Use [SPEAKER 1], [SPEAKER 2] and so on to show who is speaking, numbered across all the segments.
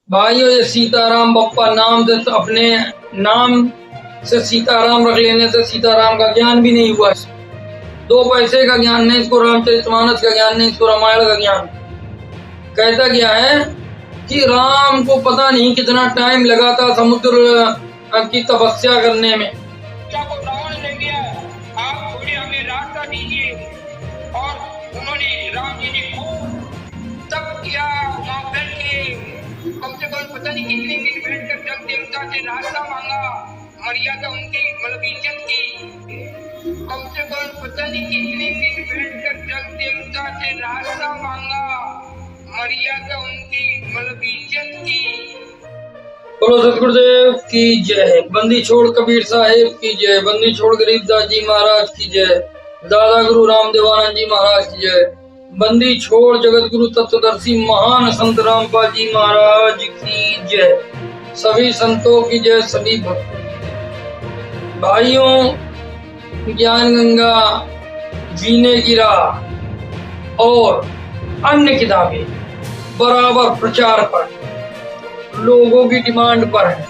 [SPEAKER 1] भाइयों, ये सीताराम बप्पा नाम से तो अपने नाम से सीताराम रख लेने से सीताराम का ज्ञान भी नहीं हुआ। दो पैसे का ज्ञान नहीं इसको, रामचरितमानस का ज्ञान नहीं इसको, रामायण का ज्ञान। कहता गया है कि राम को पता नहीं कितना टाइम लगा था समुद्र की तपस्या करने में।
[SPEAKER 2] को रावण ले गया, आप थोड़ी हमें रास्ता दीजिए। और उन्होंने राम जी ने खूब तप किया, वहां बैठ के कम से कम पता नहीं कितने दिन बैठ कर जब देवता से रास्ता मांगा, मर्यादा उनकी मतलब इज्जत की। कम से कम पता नहीं कितने दिन बैठ कर जब देवता से रास्ता मांगा, मर्यादा उनकी मतलब इज्जत की।
[SPEAKER 1] बोलो सतगुरुदेव की जय। बंदी छोड़ कबीर साहेब की जय। बंदी छोड़ गरीबदास जी महाराज की जय। दादा गुरु रामदेवानंद जी महाराज की जय। बंदी छोड़ जगत गुरु तत्वदर्शी महान संत रामपाल जी महाराज की जय। सभी संतों की जय, सभी भक्तों। भाइयों, ज्ञान गंगा, जीने की राह और अन्य किताबें बराबर प्रचार पर, लोगों की डिमांड पर है।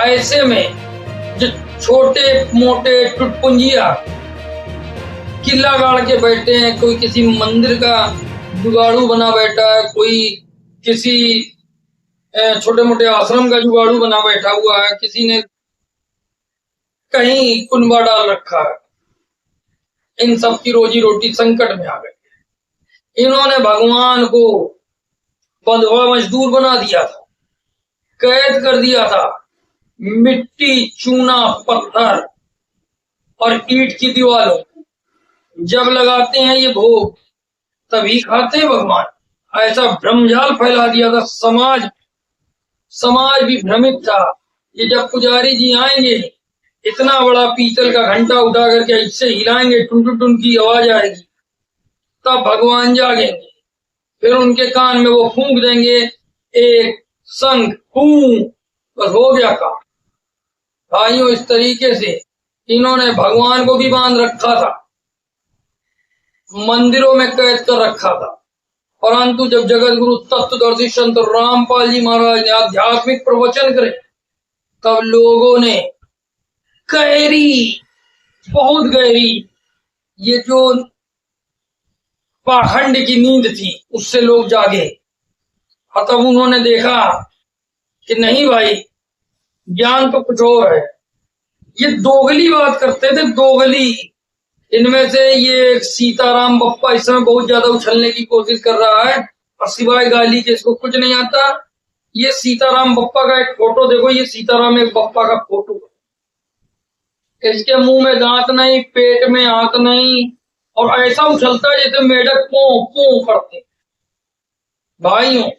[SPEAKER 1] ऐसे में जो छोटे मोटे टुटपुंजिया किला गाड़ के बैठे हैं, कोई किसी मंदिर का जुगाड़ू बना बैठा है, कोई किसी छोटे मोटे आश्रम का जुगाड़ू बना बैठा हुआ है, किसी ने कहीं कुनबा डाल रखा है, इन सब की रोजी रोटी संकट में आ गई। इन्होंने भगवान को बंधुआ मजदूर बना दिया था, कैद कर दिया था। मिट्टी, चूना, पत्थर और ईंट की दीवारों जब लगाते हैं ये भोग, तभी खाते हैं भगवान। ऐसा भ्रमजाल फैला दिया था। समाज भी भ्रमित था। ये जब पुजारी जी आएंगे, इतना बड़ा पीतल का घंटा उठा करके इससे हिलाएंगे, टुन टुन की आवाज आएगी, तब भगवान जागेंगे। फिर उनके कान में वो फूंक देंगे एक शंख, बस हो गया काम। भाइयों, इस तरीके से इन्होंने भगवान को भी बांध रखा था, मंदिरों में कैद कर रखा था। परंतु जब जगत गुरु तत्वदर्शी संत रामपाल जी महाराज ने आध्यात्मिक प्रवचन करे, तब लोगों ने गहरी, बहुत गहरी, ये जो पाखंड की नींद थी, उससे लोग जागे। और तब उन्होंने देखा कि नहीं भाई, ज्ञान तो कुछ और है। ये दोगली बात करते थे, दोगली। इनमें से ये सीताराम बप्पा इस समय बहुत ज्यादा उछलने की कोशिश कर रहा है, और सिवाय गाली के इसको कुछ नहीं आता। ये सीताराम बप्पा का एक फोटो देखो, ये सीताराम एक बप्पा का फोटो। इसके मुंह में दांत नहीं, पेट में हाथ नहीं, और ऐसा उछलता है जैसे मेढक पों पों करते। भाइयों,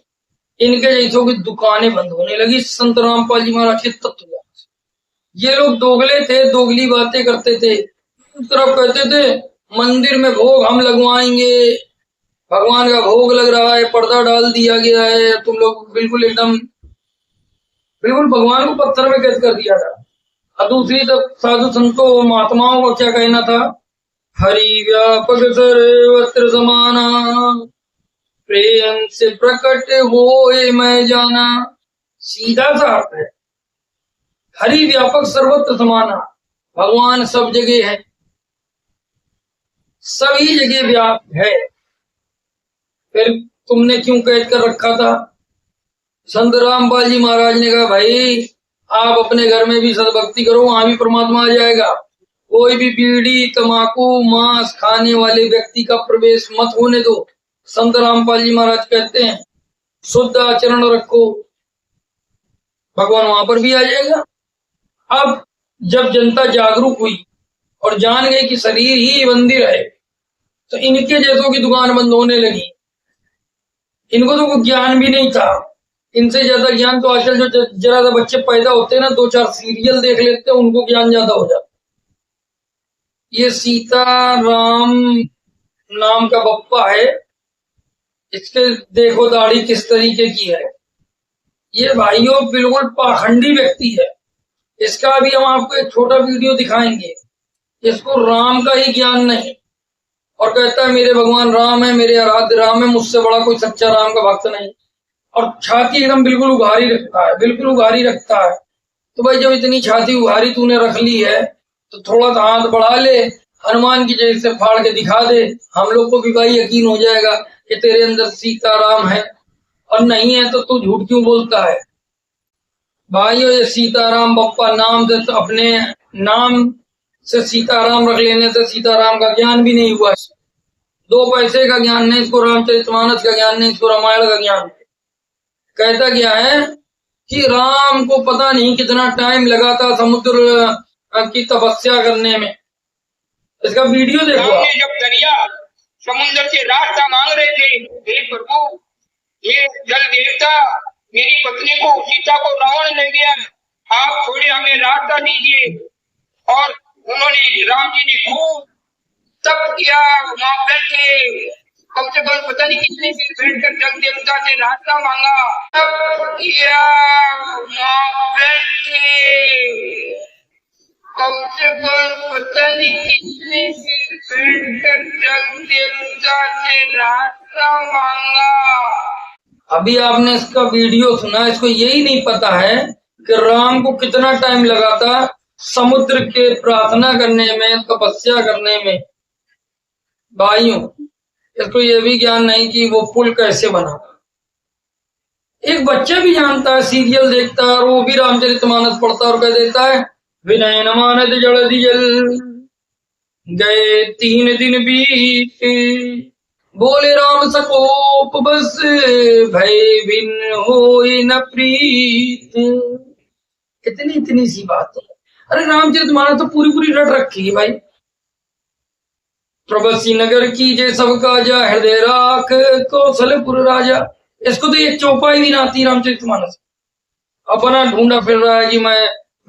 [SPEAKER 1] इनके जैसों की दुकानें बंद होने लगी संत रामपाल जी महाराज के तत्व। ये लोग दोगले थे, दोगली बातें करते थे। उस तरफ कहते थे मंदिर में भोग हम लगवाएंगे, भगवान का भोग लग रहा है, पर्दा डाल दिया गया है, तुम लोग बिल्कुल एकदम बिल्कुल भगवान को पत्थर में कैद कर दिया था। और दूसरी तरफ साधु संतों महात्माओं का क्या कहना था? हरि व्यापक सर्वत्र समाना, प्रेम से प्रकट होए मैं जाना। सीधा सा अर्थ है, हरि व्यापक सर्वत्र समाना, भगवान सब जगह है, सभी जगह व्याप्त है। फिर तुमने क्यों कैद कर रखा था? संत रामपाल जी महाराज ने कहा, भाई आप अपने घर में भी सद्भक्ति करो, वहां भी परमात्मा आ जाएगा। कोई भी बीड़ी, तमाकू, मांस खाने वाले व्यक्ति का प्रवेश मत होने दो। संत रामपाल जी महाराज कहते हैं शुद्ध आचरण रखो, भगवान वहां पर भी आ जाएगा। अब जब जनता जागरूक हुई और जान गई कि शरीर ही मंदिर है, तो इनके जैसों की दुकान बंद होने लगी। इनको तो कोई ज्ञान भी नहीं था। इनसे ज्यादा ज्ञान तो आजकल जो जरा सा बच्चे पैदा होते हैं ना, 2-4 सीरियल देख लेते हैं, उनको ज्ञान ज्यादा हो जाता। ये सीताराम नाम का बप्पा है, इसके देखो दाढ़ी किस तरीके की है। ये भाइयों बिल्कुल पाखंडी व्यक्ति है। इसका भी हम आपको एक छोटा वीडियो दिखाएंगे। इसको राम का ही ज्ञान नहीं, और कहता है मेरे भगवान राम है, मेरे आराध्य राम है, मुझसे बड़ा कोई सच्चा राम का भक्त नहीं। और छाती एकदम बिल्कुल उघारी रखता है, बिल्कुल उघारी रखता है। तो भाई जब इतनी छाती उघारी तूने रख ली है तो थोड़ा सा हाथ बढ़ा ले, हनुमान की जैसे फाड़ के दिखा दे, हम लोग को भी भाई यकीन हो जाएगा कि तेरे अंदर सीताराम है। और नहीं है तो तू झूठ क्यों बोलता है? भाइयों ये सीताराम बप्पा नाम से तो अपने नाम से सीताराम रख लेने से सीताराम का ज्ञान भी नहीं हुआ। 2 पैसे का ज्ञान नहीं इसको, रामचरितमानस का ज्ञान नहीं इसको, रामायण का ज्ञान। कहता क्या है कि राम को पता नहीं कितना टाइम लगा था समुद्र की तपस्या करने में। इसका वीडियो देखो।
[SPEAKER 2] राम ने जब दरिया समुद्र से रास्ता मांग रहे थे, हे प्रभु ये जल देवता मेरी पत्नी को सीता को रावण ले गया, आप थोड़े हमें रास्ता दीजिए। और उन्होंने राम जी ने खूब तप किया, वहां बैठे कम से कम पता नहीं कितने दिन बैठकर जल देवता से रास्ता मांगा, तप किया, वहां बैठे कम से कम पता नहीं कितने दिन बैठकर जल देवता से रास्ता मांगा।
[SPEAKER 1] अभी आपने इसका वीडियो सुना, इसको यही नहीं पता है कि राम को कितना टाइम लगा था समुद्र के प्रार्थना करने में, तपस्या करने में। भाइयों इसको ये भी ज्ञान नहीं कि वो पुल कैसे बना। एक बच्चा भी जानता है, सीरियल देखता है और वो भी रामचरितमानस पढ़ता है और कह देता है विनय न मानत जलधि जल गए 3 दिन बीते, बोले राम सकोप बस भय बिन होए न प्रीत। इतनी सी बात है। अरे रामचरितमानस तो पूरी रट रखी है भाई। प्रबसी नगर की जय सब काजा, हृदय राख कौशलपुर राजा। इसको तो ये चौपाई भी ना आती रामचरितमानस। अपना ढूंढा फिर रहा है कि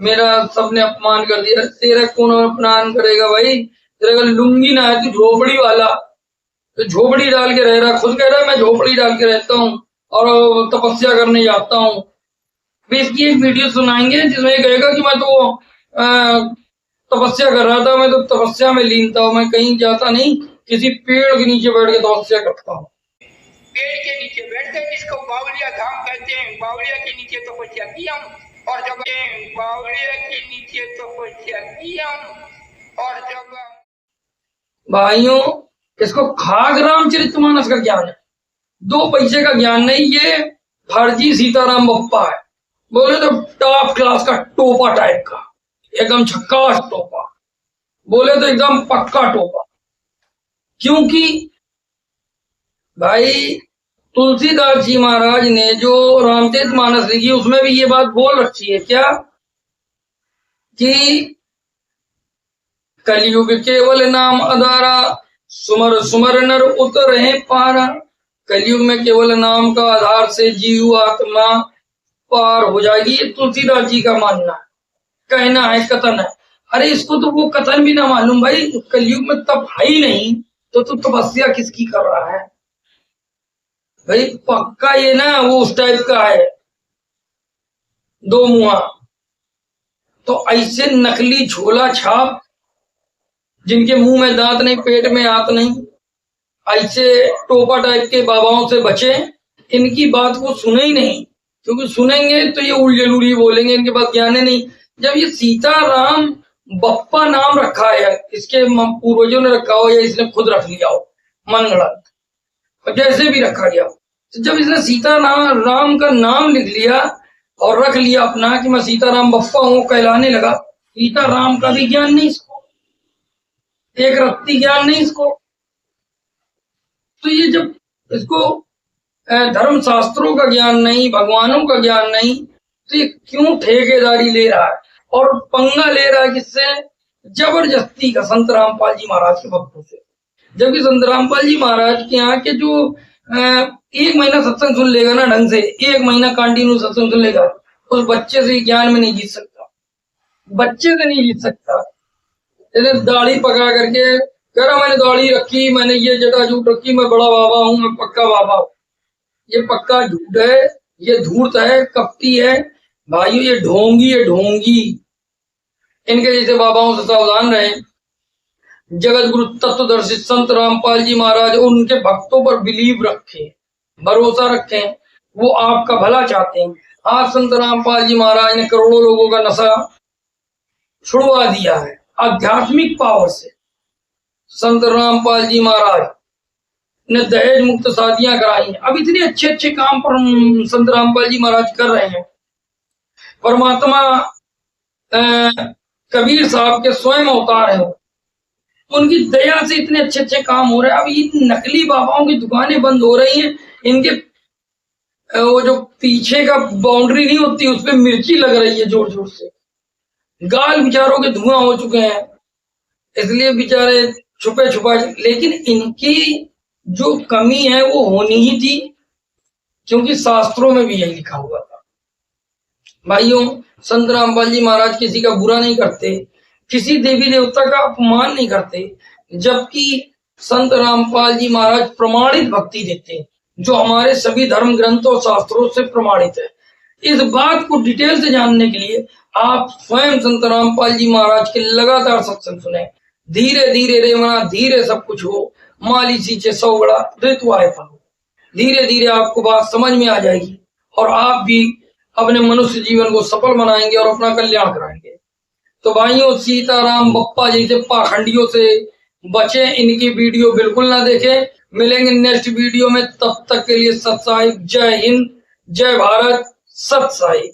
[SPEAKER 1] मेरा सबने अपमान कर दिया। तेरा कौन अपमान करेगा भाई? तेरा लुंगी ना है, तू झोपड़ी वाला, तो झोपड़ी डाल के रह रहा। खुद कह रहा है मैं झोपड़ी डाल के रहता हूँ और तपस्या करने जाता हूँ। फिर इसकी एक वीडियो सुनाएंगे जिसमें कहेगा कि मैं तो तपस्या कर रहा था, मैं तो तपस्या में लीन था, मैं कहीं जाता नहीं, किसी पेड़ के नीचे बैठ के तपस्या करता हूँ।
[SPEAKER 2] पेड़ के नीचे बैठते हैं जिसको बावलिया धाम कहते हैं, बावलिया के नीचे तपस्या किया हूँ। और जब बावलिया के नीचे तपस्या किया हूँ और जब
[SPEAKER 1] भाइयों इसको खाग रामचरितमानस का ज्ञान है, 2 पैसे का ज्ञान नहीं। ये फर्जी सीताराम बप्पा है। बोले तो टॉप क्लास का टोपा टाइप का, एकदम झक्कास टोपा, बोले तो एकदम पक्का टोपा। क्योंकि भाई तुलसीदास जी महाराज ने जो रामचरितमानस लिखी उसमें भी ये बात बोल रखी है क्या कि कलयुग केवल नाम आधारा, सुमर सुमर नर उतरे पारा। कलयुग में केवल नाम का आधार से जीव आत्मा पार हो जाएगी। ये तुलसीदास जी का मानना है, कहना है, कथन है। अरे इसको तो वो कथन भी ना मालूम भाई। कलयुग में तप है ही नहीं तो तू तपस्या किसकी कर रहा है भाई? पक्का ये ना वो उस टाइप का है, 2 मुहा। तो ऐसे नकली झोला छाप जिनके मुंह में दांत नहीं, पेट में आत नहीं, ऐसे टोपा टाइप के बाबाओं से बचे। इनकी बात को सुने ही नहीं, क्योंकि सुनेंगे तो ये उल्टी बोलेंगे, इनके पास ज्ञान है नहीं। जब ये सीताराम बप्पा नाम रखा है, इसके पूर्वजों ने रखा हो या इसने खुद रख लिया हो, मन गढ़ंत, जैसे भी रखा गया, तो जब इसने सीताराम का नाम लिख लिया और रख लिया अपना कि मैं सीताराम बप्पा हूं, कहलाने लगा। सीताराम का भी ज्ञान नहीं इसको, एक रत्ती ज्ञान नहीं इसको। तो ये जब इसको धर्म शास्त्रों का ज्ञान नहीं, भगवानों का ज्ञान नहीं, तो ये क्यों ठेकेदारी ले रहा है और पंगा ले रहा है किससे? जबरदस्ती का संत रामपाल जी महाराज के भक्तों से। जबकि संत रामपाल जी महाराज के यहाँ के जो 1 महीना सत्संग सुन लेगा ना ढंग से, 1 महीना कंटिन्यू सत्संग सुन लेगा, उस बच्चे से ज्ञान में नहीं जीत सकता, बच्चे से नहीं जीत सकता। जैसे दाढ़ी पका करके कह रहा मैंने दाढ़ी रखी, मैंने ये जटा जूट रखी, मैं बड़ा बाबा हूं, मैं पक्का बाबा हूं। ये पक्का झूठ है, ये धूर्त है, कपटी है भाइयों, ये ढोंगी है, ढोंगी। इनके जैसे बाबाओं से सावधान रहे। जगत गुरु तत्वदर्शी संत रामपाल जी महाराज उनके भक्तों पर बिलीव रखें, भरोसा रखें। वो आपका भला चाहते हैं। आज संत रामपाल जी महाराज ने करोड़ों लोगों का नशा छुड़वा दिया है आध्यात्मिक पावर से। संत रामपाल जी महाराज ने दहेज मुक्त शादियां कराई हैं। अब इतने अच्छे अच्छे काम पर संत रामपाल जी महाराज कर रहे हैं। परमात्मा कबीर साहब के स्वयं अवतार है, उनकी दया से इतने अच्छे अच्छे काम हो रहे हैं। अब ये नकली बाबाओं की दुकानें बंद हो रही हैं। इनके वो जो पीछे का बाउंड्री नहीं होती उस पर मिर्ची लग रही है जोर जोर से। गाल बेचारों के धुआं हो चुके हैं, इसलिए बेचारे छुपे छुपा। लेकिन इनकी जो कमी है वो होनी ही थी, क्योंकि शास्त्रों में भी यही लिखा हुआ था। भाइयों, संत रामपाल जी महाराज किसी का बुरा नहीं करते, किसी देवी देवता का अपमान नहीं करते, जबकि संत रामपाल जी महाराज प्रमाणित भक्ति देते हैं, जो हमारे सभी धर्म ग्रंथों शास्त्रों से प्रमाणित है। इस बात को डिटेल से जानने के लिए आप स्वयं संत रामपाल जी महाराज के लगातार सत्संग सुने। धीरे धीरे रे मना धीरे सब कुछ हो, माली सींचे सौ बड़ा ऋतुआए पाओ। धीरे धीरे आपको बात समझ में आ जाएगी और आप भी अपने मनुष्य जीवन को सफल बनाएंगे और अपना कल्याण कराएंगे। तो भाइयों, सीताराम बप्पा जैसे पाखंडियों से बचे, इनकी वीडियो बिल्कुल ना देखें। मिलेंगे नेक्स्ट वीडियो में, तब तक के लिए सत साहिब। जय हिंद, जय भारत, सत साहिब।